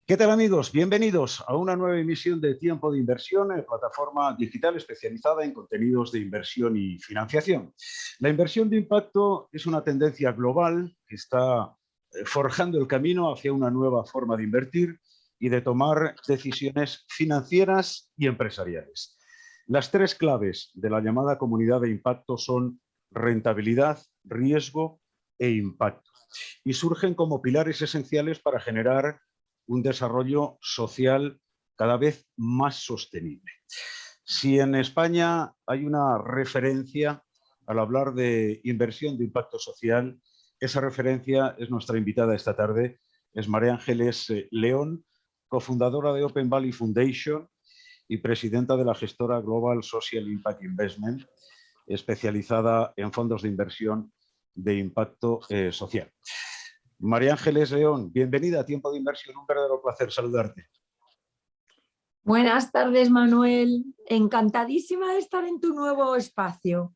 ¿Qué tal, amigos? Bienvenidos a una nueva emisión de Tiempo de Inversión, plataforma digital especializada en contenidos de inversión y financiación. La inversión de impacto es una tendencia global que está forjando el camino hacia una nueva forma de invertir y de tomar decisiones financieras y empresariales. Las tres claves de la llamada comunidad de impacto son rentabilidad, riesgo e impacto, y surgen como pilares esenciales para generar un desarrollo social cada vez más sostenible. Si en España hay una referencia al hablar de inversión de impacto social, esa referencia es nuestra invitada esta tarde, es María Ángeles León, cofundadora de Open Valley Foundation y presidenta de la gestora Global Social Impact Investment, especializada en fondos de inversión de impacto social. María Ángeles León, bienvenida a Tiempo de Inversión, un verdadero placer saludarte. Buenas tardes, Manuel. Encantadísima de estar en tu nuevo espacio.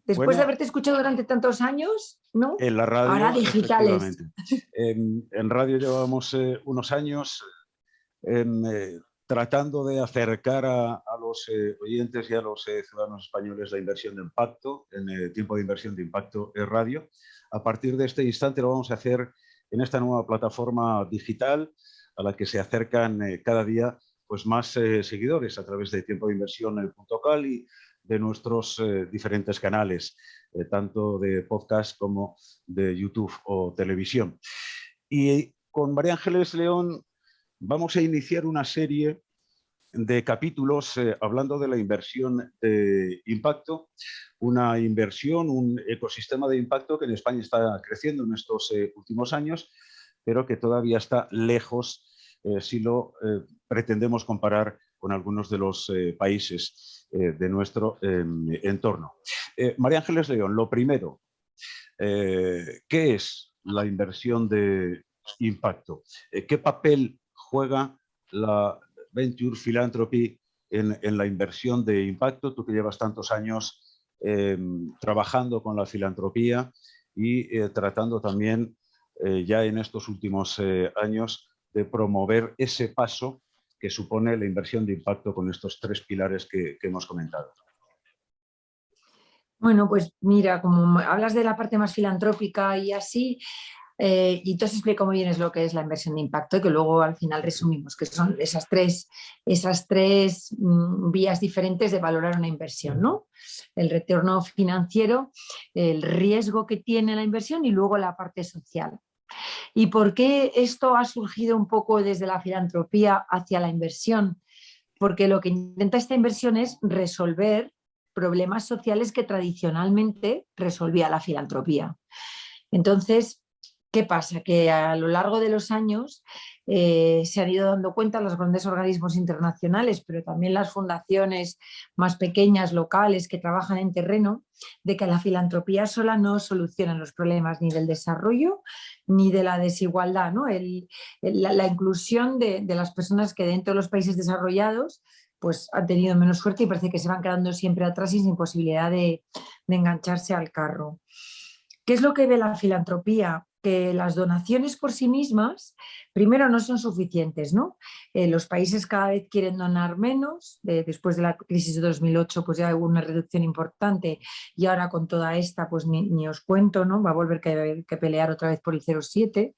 Después de haberte escuchado durante tantos años, ¿no? En la radio, ahora digitales. En radio llevamos unos años tratando de acercar a los oyentes y a los ciudadanos españoles la inversión de impacto, en Tiempo de Inversión de Impacto en radio. A partir de este instante lo vamos a hacer en esta nueva plataforma digital a la que se acercan cada día pues más seguidores a través de tiempoinversión.cal y de nuestros diferentes canales, tanto de podcast como de YouTube o televisión. Y con María Ángeles León vamos a iniciar una serie de capítulos hablando de la inversión de impacto, una inversión, un ecosistema de impacto que en España está creciendo en estos últimos años, pero que todavía está lejos si lo pretendemos comparar con algunos de los países de nuestro entorno. María Ángeles León, lo primero, ¿qué es la inversión de impacto? ¿Qué papel juega la Venture Philanthropy en la inversión de impacto? Tú que llevas tantos años trabajando con la filantropía y tratando también ya en estos últimos años de promover ese paso que supone la inversión de impacto con estos tres pilares que hemos comentado. Bueno, pues mira, como hablas de la parte más filantrópica y así, y tú has explicado muy bien es lo que es la inversión de impacto, y que luego al final resumimos, que son esas tres vías diferentes de valorar una inversión, ¿no? El retorno financiero, el riesgo que tiene la inversión y luego la parte social. ¿Y por qué esto ha surgido un poco desde la filantropía hacia la inversión? Porque lo que intenta esta inversión es resolver problemas sociales que tradicionalmente resolvía la filantropía. Entonces, ¿qué pasa? Que a lo largo de los años se han ido dando cuenta los grandes organismos internacionales, pero también las fundaciones más pequeñas, locales, que trabajan en terreno, de que la filantropía sola no soluciona los problemas ni del desarrollo ni de la desigualdad, ¿no? La inclusión de las personas que dentro de los países desarrollados pues han tenido menos suerte y parece que se van quedando siempre atrás y sin posibilidad de engancharse al carro. ¿Qué es lo que ve la filantropía? Que las donaciones por sí mismas, primero, no son suficientes, ¿no? Los países cada vez quieren donar menos, después de la crisis de 2008 pues ya hubo una reducción importante y ahora con toda esta pues ni os cuento, ¿no? Va a volver que pelear otra vez por el 0,7.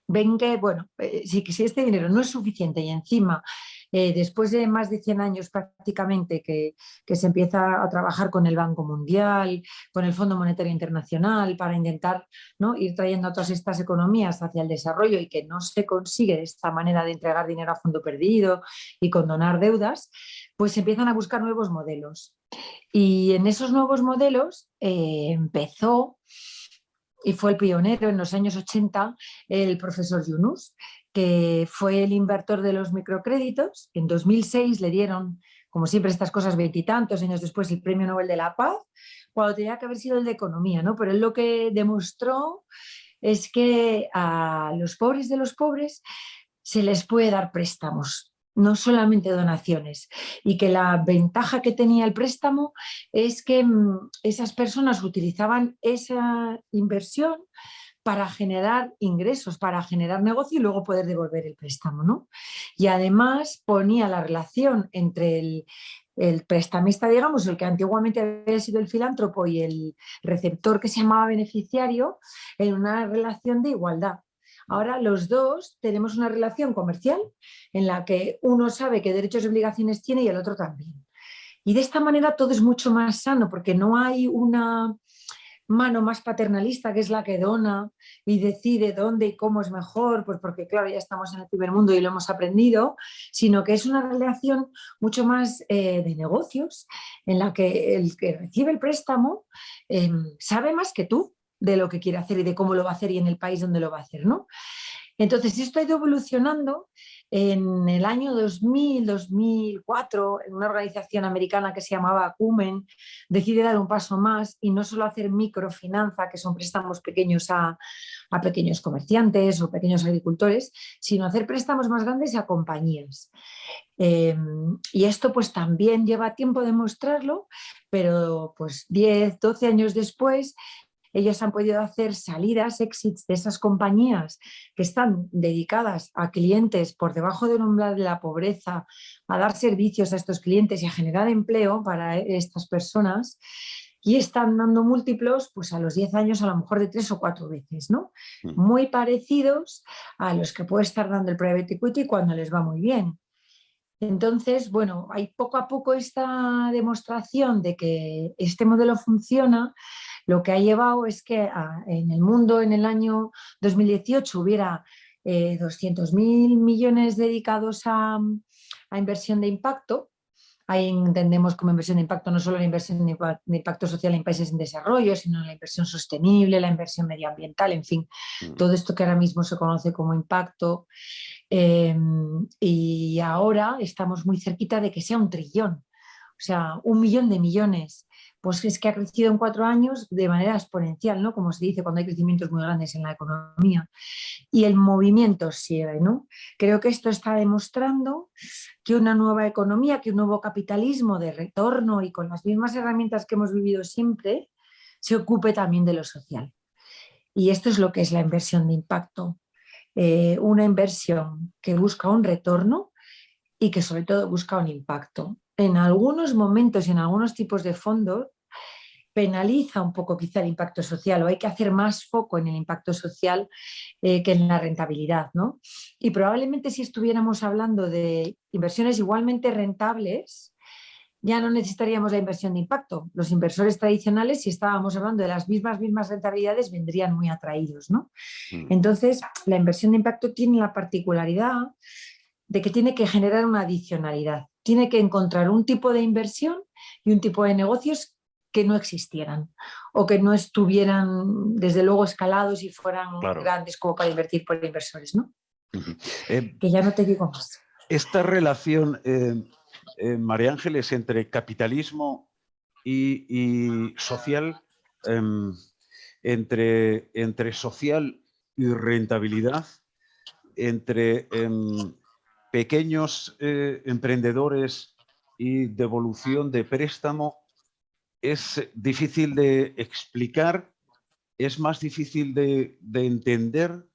Ven que, bueno, si este dinero no es suficiente y encima, después de más de 100 años prácticamente que se empieza a trabajar con el Banco Mundial, con el Fondo Monetario Internacional para intentar, ¿no?, ir trayendo a todas estas economías hacia el desarrollo y que no se consigue de esta manera de entregar dinero a fondo perdido y condonar deudas, pues se empiezan a buscar nuevos modelos. Y en esos nuevos modelos empezó y fue el pionero en los años 80, el profesor Yunus, que fue el inventor de los microcréditos. En 2006 le dieron, como siempre estas cosas, veintitantos años después, el Premio Nobel de la Paz, cuando tenía que haber sido el de Economía, ¿no? Pero él lo que demostró es que a los pobres de los pobres se les puede dar préstamos, no solamente donaciones, y que la ventaja que tenía el préstamo es que esas personas utilizaban esa inversión para generar ingresos, para generar negocio y luego poder devolver el préstamo, ¿no? Y además ponía la relación entre el prestamista, digamos, el que antiguamente había sido el filántropo y el receptor que se llamaba beneficiario, en una relación de igualdad. Ahora los dos tenemos una relación comercial en la que uno sabe qué derechos y obligaciones tiene y el otro también. Y de esta manera todo es mucho más sano porque no hay una mano más paternalista que es la que dona y decide dónde y cómo es mejor, pues porque claro, ya estamos en el cibermundo y lo hemos aprendido, sino que es una relación mucho más de negocios en la que el que recibe el préstamo sabe más que tú de lo que quiere hacer y de cómo lo va a hacer y en el país donde lo va a hacer, ¿no? Entonces, esto ha ido evolucionando. En el año 2000-2004, en una organización americana que se llamaba Acumen, decide dar un paso más y no solo hacer microfinanza, que son préstamos pequeños a pequeños comerciantes o pequeños agricultores, sino hacer préstamos más grandes a compañías. Y esto pues también lleva tiempo demostrarlo, pero pues 10, 12 años después ellos han podido hacer salidas, exits de esas compañías que están dedicadas a clientes por debajo del umbral de la pobreza, a dar servicios a estos clientes y a generar empleo para estas personas. Y están dando múltiplos, pues a los 10 años a lo mejor de 3 o 4 veces, ¿no? Muy parecidos a los que puede estar dando el private equity cuando les va muy bien. Entonces, bueno, hay poco a poco esta demostración de que este modelo funciona. Lo que ha llevado es que en el mundo en el año 2018 hubiera 200.000 millones dedicados a inversión de impacto. Ahí entendemos como inversión de impacto no solo la inversión de impacto social en países en desarrollo, sino la inversión sostenible, la inversión medioambiental, en fin, todo esto que ahora mismo se conoce como impacto. Y ahora estamos muy cerquita de que sea 1.000.000.000, o sea, 1.000.000 de millones. Pues es que ha crecido en 4 años de manera exponencial, ¿no? Como se dice cuando hay crecimientos muy grandes en la economía. Y el movimiento sigue, ¿no? Creo que esto está demostrando que una nueva economía, que un nuevo capitalismo de retorno y con las mismas herramientas que hemos vivido siempre, se ocupe también de lo social. Y esto es lo que es la inversión de impacto. Una inversión que busca un retorno y que sobre todo busca un impacto. En algunos momentos y en algunos tipos de fondos penaliza un poco quizá el impacto social o hay que hacer más foco en el impacto social que en la rentabilidad, ¿no? Y probablemente si estuviéramos hablando de inversiones igualmente rentables, ya no necesitaríamos la inversión de impacto. Los inversores tradicionales, si estábamos hablando de las mismas rentabilidades, vendrían muy atraídos, ¿no? Entonces, la inversión de impacto tiene la particularidad de que tiene que generar una adicionalidad. Tiene que encontrar un tipo de inversión y un tipo de negocios que no existieran o que no estuvieran, desde luego, escalados y fueran grandes como para invertir por inversores, ¿no? Que ya no te digo más. Esta relación, María Ángeles, entre capitalismo y social, entre social y rentabilidad, entre pequeños emprendedores y devolución de préstamo, es difícil de explicar, es más difícil de entender,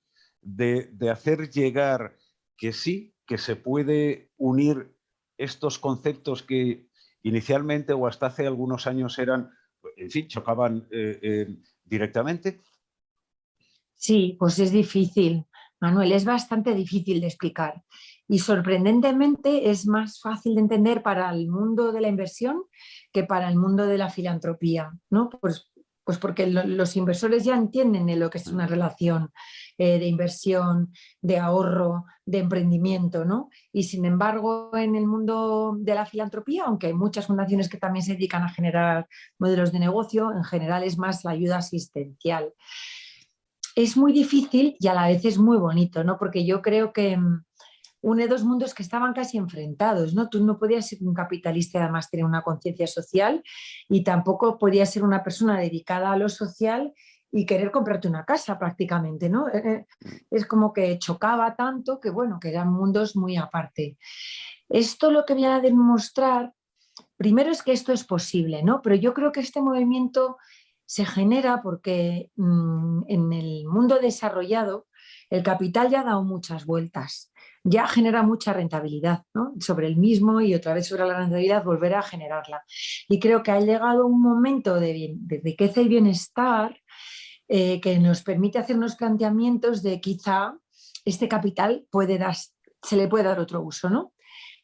de hacer llegar que sí, que se puede unir estos conceptos que inicialmente o hasta hace algunos años eran, en fin, chocaban directamente. Sí, pues es difícil, Manuel, es bastante difícil de explicar y sorprendentemente es más fácil de entender para el mundo de la inversión que para el mundo de la filantropía, ¿no? Pues porque los inversores ya entienden de lo que es una relación de inversión, de ahorro, de emprendimiento, ¿no? Y sin embargo, en el mundo de la filantropía, aunque hay muchas fundaciones que también se dedican a generar modelos de negocio, en general es más la ayuda asistencial. Es muy difícil y a la vez es muy bonito, ¿no? Porque yo creo que une dos mundos que estaban casi enfrentados, ¿no? Tú no podías ser un capitalista y además tener una conciencia social y tampoco podías ser una persona dedicada a lo social y querer comprarte una casa prácticamente, ¿no? Es como que chocaba tanto que, bueno, que eran mundos muy aparte. Esto lo que viene a demostrar, primero es que esto es posible, ¿no? Pero yo creo que este movimiento se genera porque en el mundo desarrollado el capital ya ha dado muchas vueltas, ya genera mucha rentabilidad, ¿no? Sobre el mismo y otra vez sobre la rentabilidad volver a generarla. Y creo que ha llegado un momento de riqueza y bienestar que nos permite hacer unos planteamientos de quizá este capital se le puede dar otro uso, ¿no?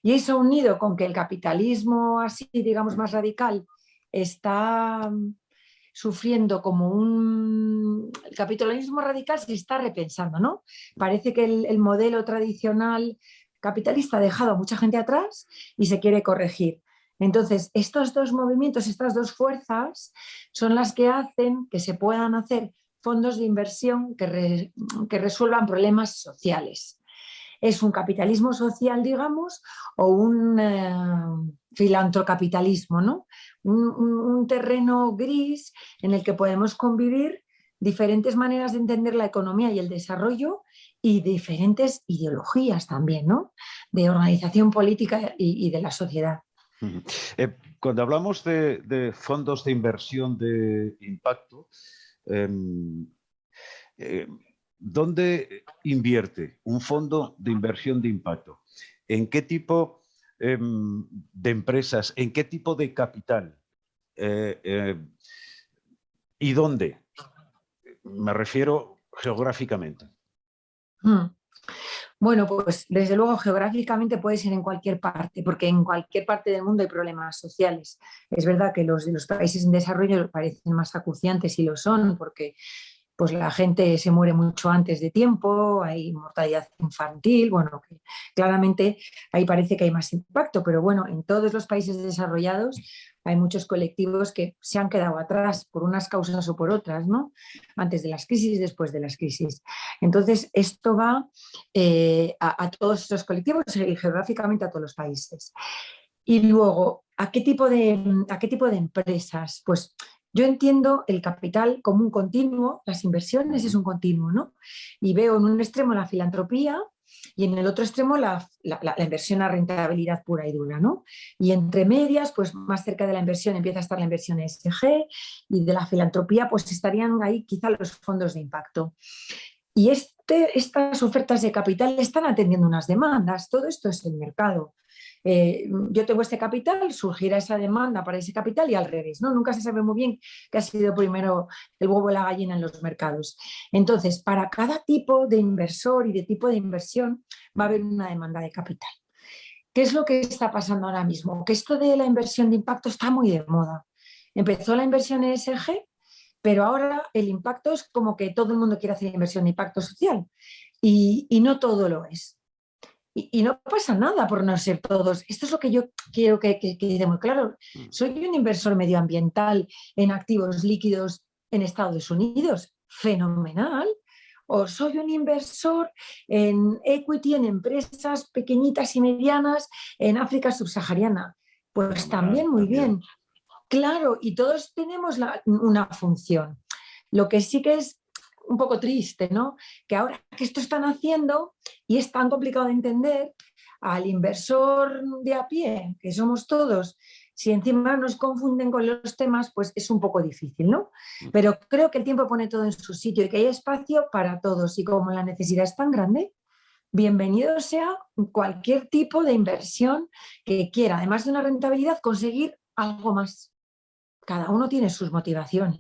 Y eso unido con que el capitalismo así, digamos, más radical está sufriendo el capitalismo radical se está repensando, ¿no? Parece que el modelo tradicional capitalista ha dejado a mucha gente atrás y se quiere corregir. Entonces, estos dos movimientos, estas dos fuerzas son las que hacen que se puedan hacer fondos de inversión que resuelvan problemas sociales. Es un capitalismo social, digamos, o un filantrocapitalismo, ¿no? Un terreno gris en el que podemos convivir diferentes maneras de entender la economía y el desarrollo y diferentes ideologías también, ¿no? De organización política y de la sociedad. Cuando hablamos de fondos de inversión de impacto, ¿dónde invierte un fondo de inversión de impacto? ¿En qué tipo de empresas? ¿En qué tipo de capital? ¿Y dónde? Me refiero geográficamente. Bueno, pues desde luego geográficamente puede ser en cualquier parte, porque en cualquier parte del mundo hay problemas sociales. Es verdad que los de los países en desarrollo parecen más acuciantes y lo son, porque pues la gente se muere mucho antes de tiempo, hay mortalidad infantil, bueno, que claramente ahí parece que hay más impacto, pero bueno, en todos los países desarrollados hay muchos colectivos que se han quedado atrás por unas causas o por otras, ¿no? Antes de las crisis, después de las crisis. Entonces, esto va a todos estos colectivos y geográficamente a todos los países. Y luego, ¿a qué tipo de empresas? Pues yo entiendo el capital como un continuo, las inversiones es un continuo, ¿no? Y veo en un extremo la filantropía y en el otro extremo la inversión a rentabilidad pura y dura, ¿no? Y entre medias, pues más cerca de la inversión empieza a estar la inversión ESG y de la filantropía, pues estarían ahí quizá los fondos de impacto. Y estas ofertas de capital están atendiendo unas demandas, todo esto es el mercado. Yo tengo este capital, surgirá esa demanda para ese capital y al revés, ¿no? Nunca se sabe muy bien qué ha sido primero el huevo o la gallina en los mercados. Entonces, para cada tipo de inversor y de tipo de inversión va a haber una demanda de capital. ¿Qué es lo que está pasando ahora mismo? Que esto de la inversión de impacto está muy de moda. Empezó la inversión ESG, pero ahora el impacto es como que todo el mundo quiere hacer inversión de impacto social y no todo lo es. Y no pasa nada por no ser todos. Esto es lo que yo quiero que quede muy claro. Soy un inversor medioambiental en activos líquidos en Estados Unidos. Fenomenal. O soy un inversor en equity, en empresas pequeñitas y medianas en África subsahariana. Pues también muy bien. Claro, y todos tenemos una función. Lo que sí que es un poco triste, ¿no? Que ahora que esto están haciendo y es tan complicado de entender, al inversor de a pie, que somos todos, si encima nos confunden con los temas, pues es un poco difícil, ¿no? Pero creo que el tiempo pone todo en su sitio y que hay espacio para todos. Y como la necesidad es tan grande, bienvenido sea cualquier tipo de inversión que quiera, además de una rentabilidad, conseguir algo más. Cada uno tiene sus motivaciones.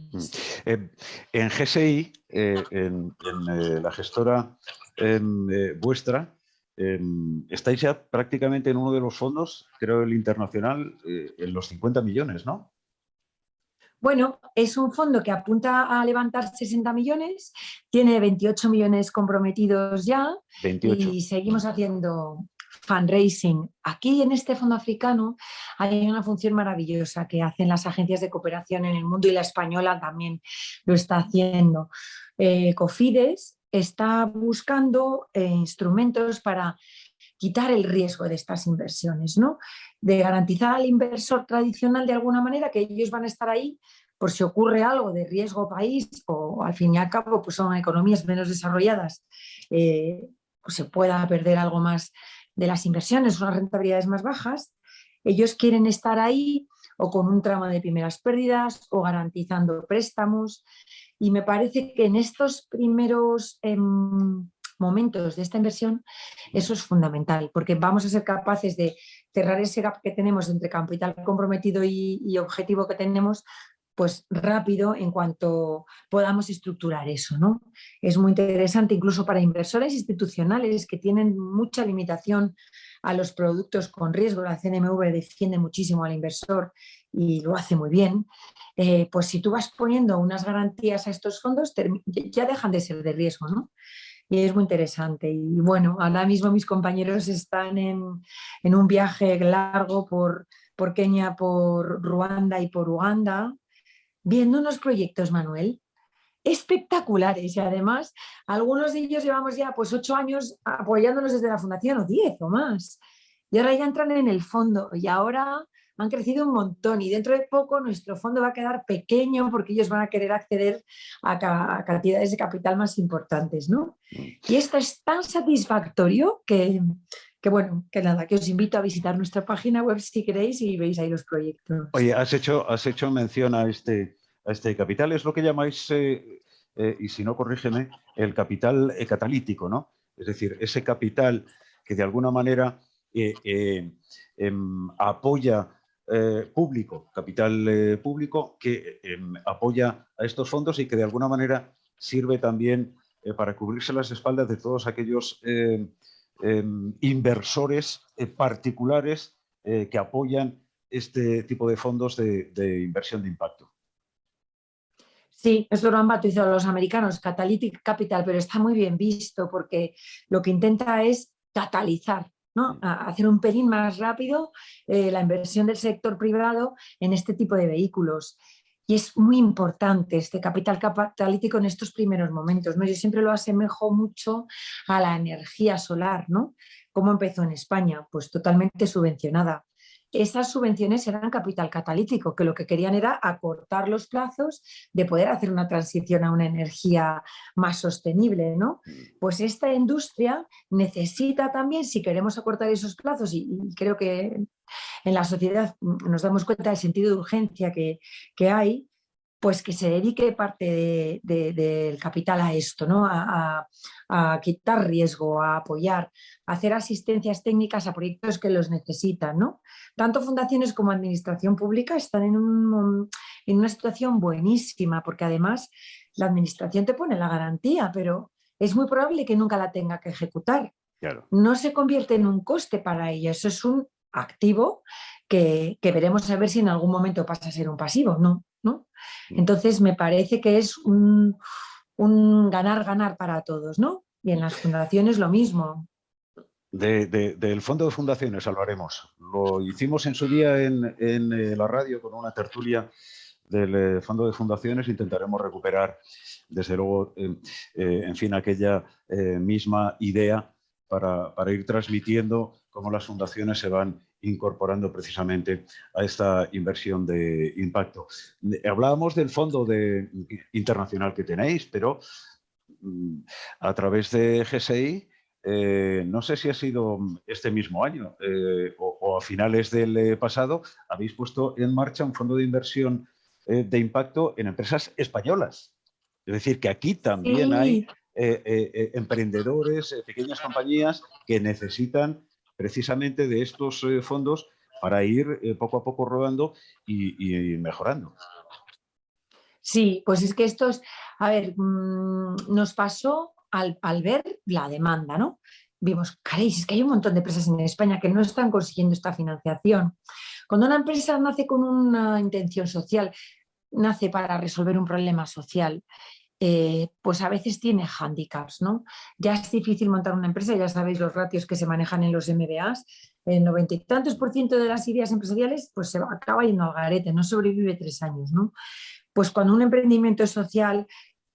En GSI, en la gestora vuestra, estáis ya prácticamente en uno de los fondos, creo el internacional, en los 50 millones, ¿no? Bueno, es un fondo que apunta a levantar 60 millones, tiene 28 millones comprometidos ya 28. Y seguimos haciendo fundraising. Aquí en este fondo africano hay una función maravillosa que hacen las agencias de cooperación en el mundo y la española también lo está haciendo. Cofides está buscando instrumentos para quitar el riesgo de estas inversiones, ¿no? De garantizar al inversor tradicional de alguna manera que ellos van a estar ahí por si ocurre algo de riesgo país o al fin y al cabo pues son economías menos desarrolladas, pues se pueda perder algo más de las inversiones, unas rentabilidades más bajas. Ellos quieren estar ahí o con un tramo de primeras pérdidas o garantizando préstamos. Y me parece que en estos primeros momentos de esta inversión eso es fundamental, porque vamos a ser capaces de cerrar ese gap que tenemos entre capital comprometido y objetivo que tenemos, pues rápido en cuanto podamos estructurar eso, ¿no? Es muy interesante incluso para inversores institucionales que tienen mucha limitación a los productos con riesgo. La CNMV defiende muchísimo al inversor y lo hace muy bien. Pues si tú vas poniendo unas garantías a estos fondos, ya dejan de ser de riesgo, ¿no? Y es muy interesante. Y bueno, ahora mismo mis compañeros están en un viaje largo por Kenia, por Ruanda y por Uganda, viendo unos proyectos, Manuel, espectaculares. Y además, algunos de ellos llevamos ya pues 8 años apoyándonos desde la fundación, o 10 o más. Y ahora ya entran en el fondo y ahora han crecido un montón y dentro de poco nuestro fondo va a quedar pequeño porque ellos van a querer acceder a cantidades de capital más importantes, ¿no? Y esto es tan satisfactorio que bueno, que nada, que os invito a visitar nuestra página web si queréis y veis ahí los proyectos. Oye, has hecho mención a este capital, es lo que llamáis, y si no, corrígeme, el capital catalítico, ¿no? Es decir, ese capital que de alguna manera apoya público, capital público que apoya a estos fondos y que de alguna manera sirve también para cubrirse las espaldas de todos aquellos inversores particulares que apoyan este tipo de fondos de inversión de impacto. Sí, esto lo han bautizado los americanos, Catalytic Capital, pero está muy bien visto porque lo que intenta es catalizar, ¿no? Hacer un pelín más rápido la inversión del sector privado en este tipo de vehículos. Y es muy importante este capital catalítico en estos primeros momentos, ¿no? Yo siempre lo asemejo mucho a la energía solar, ¿no? ¿Cómo empezó en España? Pues totalmente subvencionada. Esas subvenciones eran capital catalítico, que lo que querían era acortar los plazos de poder hacer una transición a una energía más sostenible, ¿no? Pues esta industria necesita también, si queremos acortar esos plazos, y creo que en la sociedad nos damos cuenta del sentido de urgencia que hay, pues que se dedique parte del capital a esto, ¿no? A quitar riesgo, a apoyar, a hacer asistencias técnicas a proyectos que los necesitan, ¿no? Tanto fundaciones como administración pública están en una situación buenísima, porque además la administración te pone la garantía, pero es muy probable que nunca la tenga que ejecutar. Claro. No se convierte en un coste para ella, eso es un activo que veremos a ver si en algún momento pasa a ser un pasivo, ¿no? Entonces me parece que es un ganar-ganar para todos, ¿no? Y en las fundaciones lo mismo. Del fondo de fundaciones hablaremos. Lo hicimos en su día en la radio con una tertulia del fondo de fundaciones. Intentaremos recuperar, desde luego, en fin, aquella misma idea para ir transmitiendo cómo las fundaciones se van incorporando precisamente a esta inversión de impacto. Hablábamos del fondo internacional que tenéis, pero a través de GSI, no sé si ha sido este mismo año o a finales del pasado, habéis puesto en marcha un fondo de inversión de impacto en empresas españolas. Es decir, que aquí también hay emprendedores, pequeñas compañías que necesitan precisamente de estos fondos para ir poco a poco rodando y mejorando. Sí, pues es que a ver, nos pasó al ver la demanda, ¿no? Vimos, caray, es que hay un montón de empresas en España que no están consiguiendo esta financiación. Cuando una empresa nace con una intención social, nace para resolver un problema social, pues a veces tiene hándicaps, ¿no? Ya es difícil montar una empresa, ya sabéis los ratios que se manejan en los MBAs, el 90 y tantos % de las ideas empresariales pues se acaba yendo al garete, no sobrevive 3 años, ¿no? Pues cuando un emprendimiento social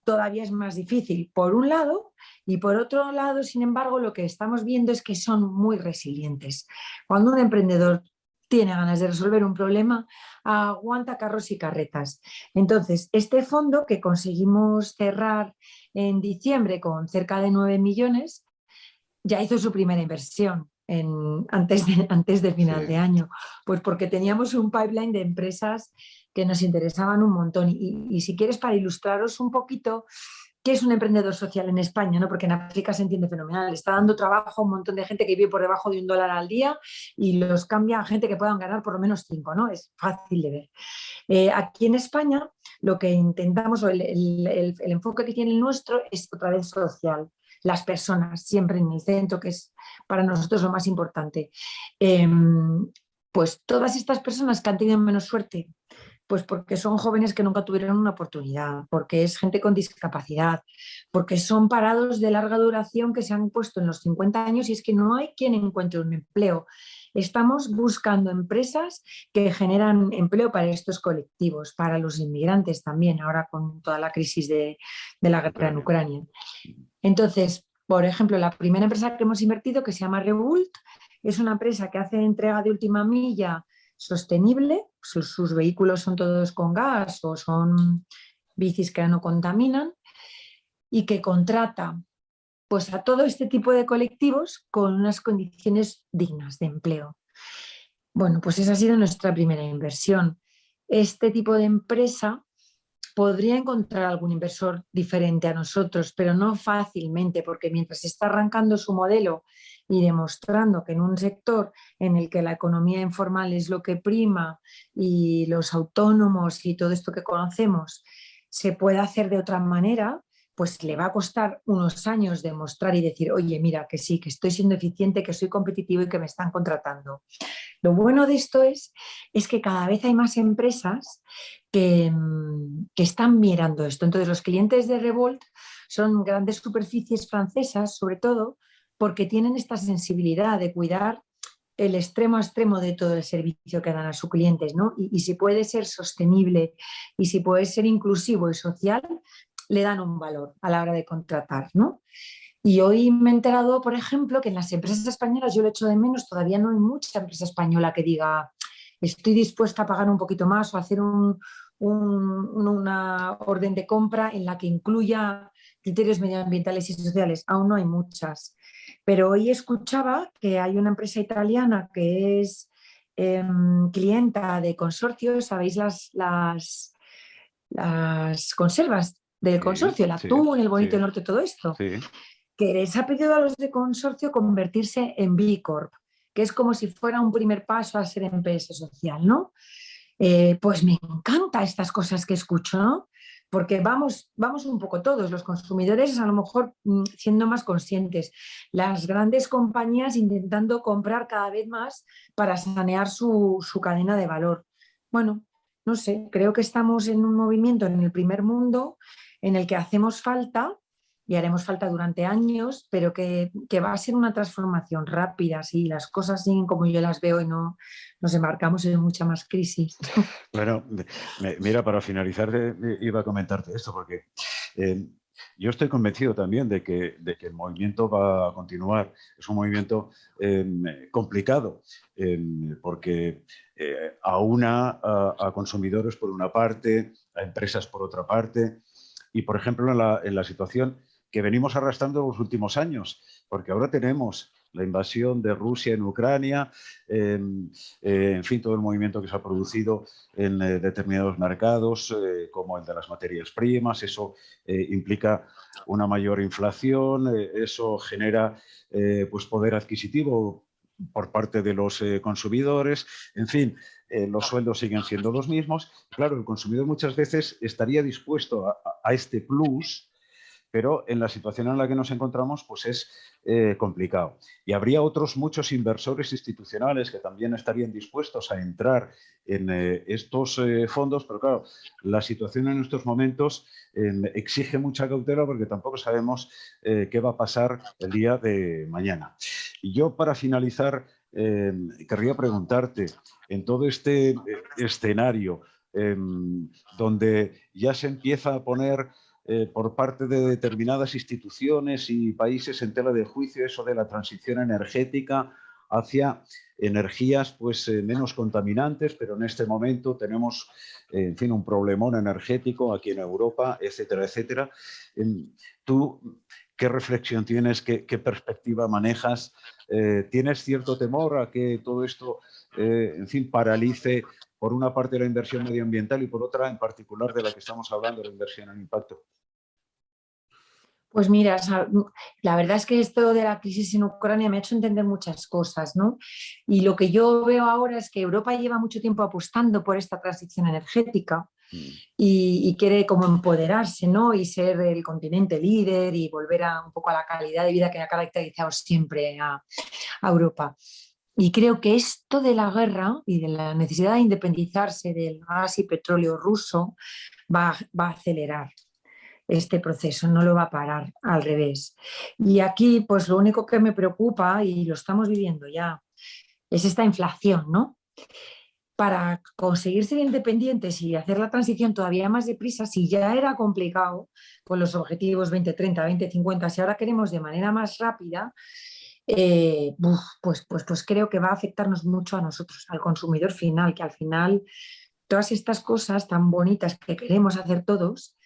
todavía es más difícil, por un lado, y por otro lado, sin embargo, lo que estamos viendo es que son muy resilientes. Cuando un emprendedor tiene ganas de resolver un problema, aguanta carros y carretas. Entonces, este fondo que conseguimos cerrar en diciembre con cerca de 9 millones, ya hizo su primera inversión. antes de final de Sí. año? Pues porque teníamos un pipeline de empresas que nos interesaban un montón. Y si quieres, para ilustraros un poquito qué es un emprendedor social en España, ¿no? Porque en África se entiende fenomenal. Está dando trabajo a un montón de gente que vive por debajo de $1 al día y los cambia a gente que puedan ganar por lo menos 5, ¿no? Es fácil de ver. Aquí en España lo que intentamos, o el enfoque que tiene el nuestro es otra vez social. Las personas siempre en el centro, que es para nosotros lo más importante. Pues todas estas personas que han tenido menos suerte, pues porque son jóvenes que nunca tuvieron una oportunidad, porque es gente con discapacidad, porque son parados de larga duración que se han puesto en los 50 años y es que no hay quien encuentre un empleo. Estamos buscando empresas que generan empleo para estos colectivos, para los inmigrantes también, ahora con toda la crisis de la guerra en Ucrania. Ucrania. Entonces, por ejemplo, la primera empresa que hemos invertido, que se llama Revolt, es una empresa que hace entrega de última milla sostenible. Sus vehículos son todos con gas o son bicis que no contaminan y que contrata pues, a todo este tipo de colectivos con unas condiciones dignas de empleo. Bueno, pues esa ha sido nuestra primera inversión. Este tipo de empresa podría encontrar algún inversor diferente a nosotros, pero no fácilmente, porque mientras está arrancando su modelo y demostrando que en un sector en el que la economía informal es lo que prima y los autónomos y todo esto que conocemos se puede hacer de otra manera, pues le va a costar unos años demostrar y decir, oye, mira, que sí, que estoy siendo eficiente, que soy competitivo y que me están contratando. Lo bueno de esto es que cada vez hay más empresas que están mirando esto. Entonces, los clientes de Revolt son grandes superficies francesas, sobre todo, porque tienen esta sensibilidad de cuidar el extremo a extremo de todo el servicio que dan a sus clientes, ¿no? Y si puede ser sostenible y si puede ser inclusivo y social, le dan un valor a la hora de contratar, ¿no? Y hoy me he enterado, por ejemplo, que en las empresas españolas, yo lo echo de menos, todavía no hay mucha empresa española que diga, estoy dispuesta a pagar un poquito más o hacer una orden de compra en la que incluya criterios medioambientales y sociales. Aún no hay muchas. Pero hoy escuchaba que hay una empresa italiana que es clienta de consorcios, ¿sabéis las conservas del Sí, consorcio, el sí, atún, el bonito sí, del norte, todo esto? sí. Que les ha pedido a los de consorcio convertirse en B Corp, que es como si fuera un primer paso a ser empresa social, ¿no? Pues me encanta estas cosas que escucho, ¿no? Porque vamos un poco todos, los consumidores a lo mejor siendo más conscientes, las grandes compañías intentando comprar cada vez más para sanear su cadena de valor. Bueno, no sé, creo que estamos en un movimiento en el primer mundo en el que hacemos falta y haremos falta durante años, pero que va a ser una transformación rápida si las cosas siguen como yo las veo y no nos embarcamos en mucha más crisis. Bueno, mira, para finalizar iba a comentarte esto porque eh, yo estoy convencido también de que el movimiento va a continuar. Es un movimiento complicado porque aúna a consumidores por una parte, a empresas por otra parte y, por ejemplo, en la situación que venimos arrastrando en los últimos años, porque ahora tenemos la invasión de Rusia en Ucrania, en fin, todo el movimiento que se ha producido en determinados mercados, como el de las materias primas. Eso implica una mayor inflación, eso genera pues poder adquisitivo por parte de los consumidores, en fin, los sueldos siguen siendo los mismos. Claro, el consumidor muchas veces estaría dispuesto a este plus, pero en la situación en la que nos encontramos pues es complicado. Y habría otros muchos inversores institucionales que también estarían dispuestos a entrar en estos fondos, pero claro, la situación en estos momentos exige mucha cautela porque tampoco sabemos qué va a pasar el día de mañana. Y yo, para finalizar, querría preguntarte, en todo este escenario donde ya se empieza a poner por parte de determinadas instituciones y países en tela de juicio eso de la transición energética hacia energías pues menos contaminantes, pero en este momento tenemos en fin un problemón energético aquí en Europa, etcétera, etcétera. ¿Tú ¿Qué reflexión tienes? ¿Qué perspectiva manejas? ¿Tienes cierto temor a que todo esto, en fin, paralice por una parte la inversión medioambiental y por otra, en particular, de la que estamos hablando, la inversión en impacto? Pues mira, la verdad es que esto de la crisis en Ucrania me ha hecho entender muchas cosas, ¿no? Y lo que yo veo ahora es que Europa lleva mucho tiempo apostando por esta transición energética y quiere como empoderarse, ¿no? Y ser el continente líder y volver un poco a la calidad de vida que ha caracterizado siempre a Europa. Y creo que esto de la guerra y de la necesidad de independizarse del gas y petróleo ruso va a acelerar este proceso, no lo va a parar, al revés. Y aquí, pues lo único que me preocupa, y lo estamos viviendo ya, es esta inflación, ¿no? Para conseguir ser independientes y hacer la transición todavía más deprisa, si ya era complicado con los objetivos 2030, 2050, si ahora queremos de manera más rápida, pues creo que va a afectarnos mucho a nosotros, al consumidor final, que al final todas estas cosas tan bonitas que queremos hacer todos,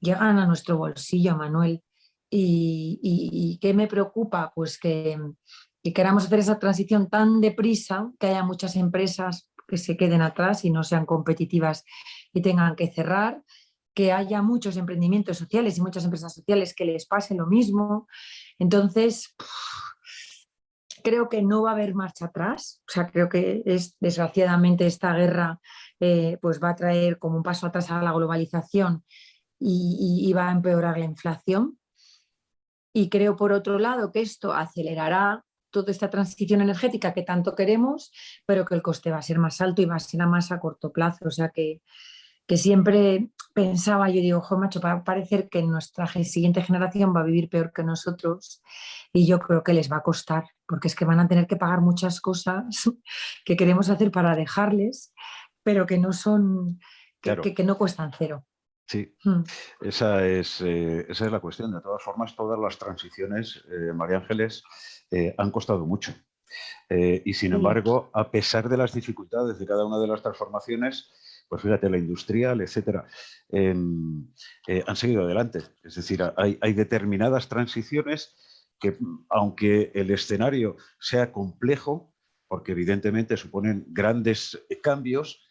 llegan a nuestro bolsillo, Manuel. ¿Y qué me preocupa? Pues que queramos hacer esa transición tan deprisa, que haya muchas empresas que se queden atrás y no sean competitivas y tengan que cerrar, que haya muchos emprendimientos sociales y muchas empresas sociales que les pase lo mismo. Entonces, creo que no va a haber marcha atrás. O sea, creo que desgraciadamente esta guerra pues va a traer como un paso atrás a la globalización y va a empeorar la inflación. Y creo, por otro lado, que esto acelerará toda esta transición energética que tanto queremos, pero que el coste va a ser más alto y va a ser a más a corto plazo. O sea que siempre pensaba, yo digo, ojo, macho, va a parecer que nuestra siguiente generación va a vivir peor que nosotros y yo creo que les va a costar, porque es que van a tener que pagar muchas cosas que queremos hacer para dejarles, pero que no son, Claro. que no cuestan cero. Sí, esa es la cuestión. De todas formas, todas las transiciones, María Ángeles, han costado mucho. Y sin embargo, a pesar de las dificultades de cada una de las transformaciones, pues fíjate, la industrial, etcétera, han seguido adelante. Es decir, hay determinadas transiciones que, aunque el escenario sea complejo, porque evidentemente suponen grandes cambios,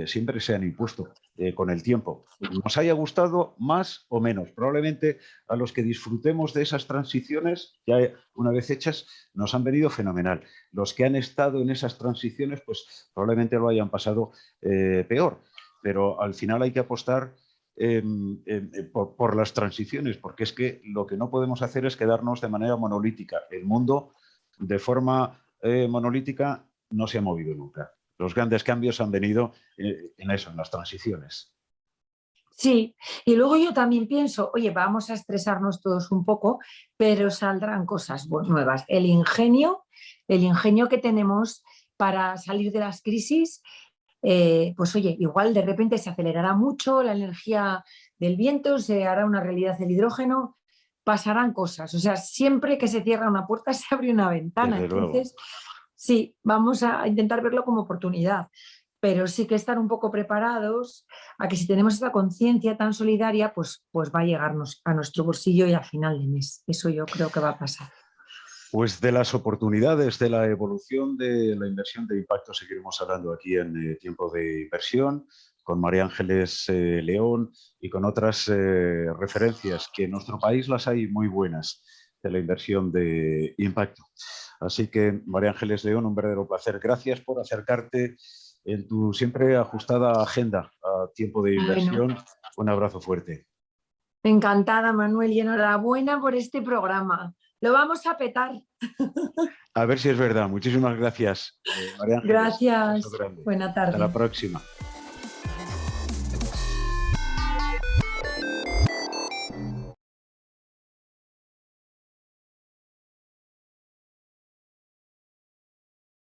siempre se han impuesto con el tiempo. Nos haya gustado más o menos. Probablemente a los que disfrutemos de esas transiciones, ya una vez hechas, nos han venido fenomenal. Los que han estado en esas transiciones, pues probablemente lo hayan pasado peor. Pero al final hay que apostar por las transiciones, porque es que lo que no podemos hacer es quedarnos de manera monolítica. El mundo, de forma monolítica, no se ha movido nunca. Los grandes cambios han venido en eso, en las transiciones. Sí, y luego yo también pienso, oye, vamos a estresarnos todos un poco, pero saldrán cosas nuevas. El ingenio que tenemos para salir de las crisis, pues oye, igual de repente se acelerará mucho la energía del viento, se hará una realidad el hidrógeno, pasarán cosas. O sea, siempre que se cierra una puerta se abre una ventana. Desde luego. Entonces, sí, vamos a intentar verlo como oportunidad, pero sí que estar un poco preparados a que si tenemos esta conciencia tan solidaria, pues va a llegarnos a nuestro bolsillo y al final de mes. Eso yo creo que va a pasar. Pues de las oportunidades de la evolución de la inversión de impacto seguiremos hablando aquí en Tiempo de Inversión, con María Ángeles León y con otras referencias, que en nuestro país las hay muy buenas, de la inversión de impacto. Así que, María Ángeles León, un verdadero placer. Gracias por acercarte en tu siempre ajustada agenda a Tiempo de Inversión. Bueno. Un abrazo fuerte. Encantada, Manuel, y enhorabuena por este programa. Lo vamos a petar. A ver si es verdad. Muchísimas gracias, María Ángeles. Gracias. Buena tarde. Hasta la próxima.